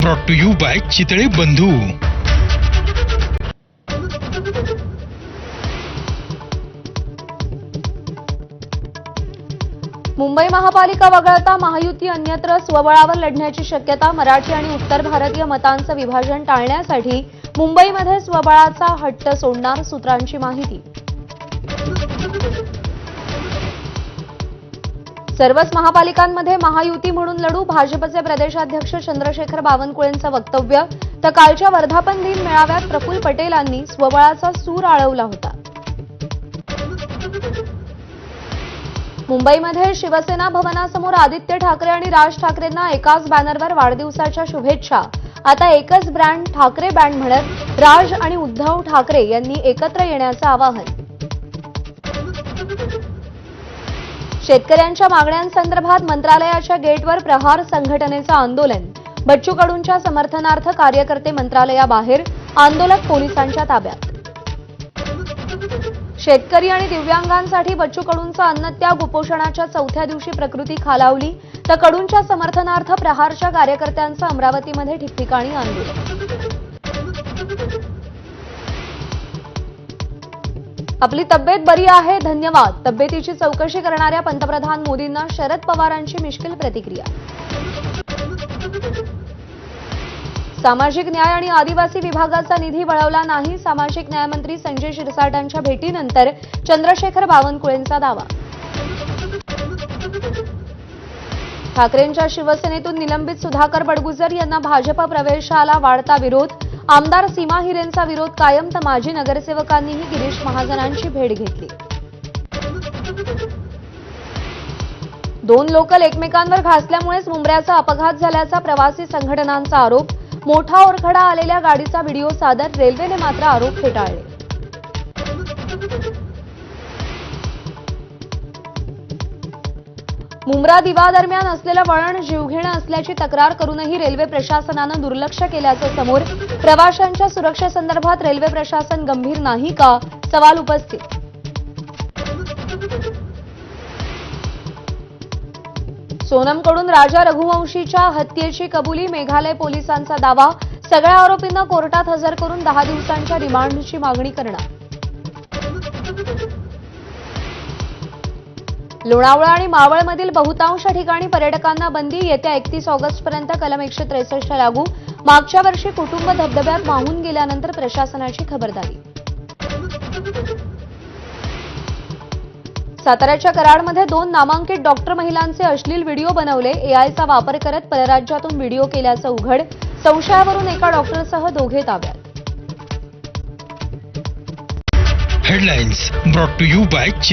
Brought to you by Chitale Bandhu. Mumbai महापालिका वगळता महायुती अन्यत्र स्वबळावर लढण्याची शक्यता। मराठी आणि उत्तर भारतीय मतांचं विभाजन टाळण्यासाठी मुंबईमध्ये स्वबळाचा हट्ट सोडणार, सूत्रांची माहिती। सर्वच महापालिकांमध्ये महायुती म्हणून लढू, भाजपचे प्रदेशाध्यक्ष चंद्रशेखर बावनकुळेंचं वक्तव्य। तर कालच्या वर्धापन दिन मेळाव्यात प्रफुल्ल पटेलांनी स्वबळाचा सूर आळवला होता। मुंबईमध्ये शिवसेना भवनासमोर आदित्य ठाकरे आणि राज ठाकरेंना एकाच बॅनरवर वाढदिवसाच्या शुभेच्छा। आता एकच ब्रँड ठाकरे बँड म्हणत राज आणि उद्धव ठाकरे यांनी एकत्र येण्याचं आवाहन। शेतकऱ्यांच्या मागण्यांसंदर्भात मंत्रालयाच्या गेटवर प्रहार संघटनेचं आंदोलन। बच्चू कडूंच्या समर्थनार्थ कार्यकर्ते मंत्रालयाबाहेर, आंदोलक पोलिसांच्या ताब्यात। शेतकरी आणि दिव्यांगांसाठी बच्चू कडूंचा अन्नत्याग उपोषणाच्या चौथ्या दिवशी प्रकृती खालावली। तर कडूंच्या समर्थनार्थ प्रहारच्या कार्यकर्त्यांचं अमरावतीमध्ये ठिकठिकाणी आंदोलन। आपली तब्येत बरी आहे, धन्यवाद। तब्येतीची चौकशी करणाऱ्या पंतप्रधान मोदींना शरद पवारांची मिश्किल प्रतिक्रिया। सामाजिक न्याय आणि आदिवासी विभागाचा निधी वळवला नाही, सामाजिक न्यायमंत्री संजय शिरसाटांच्या भेटीनंतर चंद्रशेखर बावनकुळेंचा दावा। ठाकरेंच्या शिवसेनेतून निलंबित सुधाकर बडगुजर यांना भाजप प्रवेशाला वाढता विरोध। आमदार सीमा हिरेंचा विरोध कायम, तर माजी नगरसेवकांनीही गिरीश महाजनांची भेट घेतली। दोन लोकल एकमेकांवर घासल्यामुळेच मुंबऱ्याचा अपघात झाल्याचा प्रवासी संघटनांचा आरोप। मोठा ओरखडा आलेल्या गाडीचा व्हिडिओ सादर, रेल्वेने मात्र आरोप फेटाळले। मुंब्रा दिवा दरम्यान असलेलं वळण जीवघेणं असल्याची तक्रार करूनही रेल्वे प्रशासनानं दुर्लक्ष केल्याचं समोर। प्रवाशांच्या सुरक्षेसंदर्भात रेल्वे प्रशासन गंभीर नाही का, सवाल उपस्थित। सोनमकडून राजा रघुवंशीच्या हत्येची कबुली, मेघालय पोलिसांचा दावा। सगळ्या आरोपींना कोर्टात हजर करून 10 दिवसांच्या रिमांडची मागणी करणार। लोणावळा आणि मावळमधील बहुतांश ठिकाणी पर्यटकांना बंदी। येत्या 31 ऑगस्टपर्यंत कलम 163 लागू। मागच्या वर्षी कुटुंब धबधब्यात वाहून गेल्यानंतर प्रशासनाची खबरदारी। साताऱ्याच्या कराडमध्ये 2 नामांकित डॉक्टर महिलांचे अश्लील व्हिडिओ बनवले। एआयचा वापर करत परराज्यातून व्हिडिओ केल्याचं उघड। संशयावरून एका डॉक्टरसह दोघे ताब्यात। Headlines brought to you bye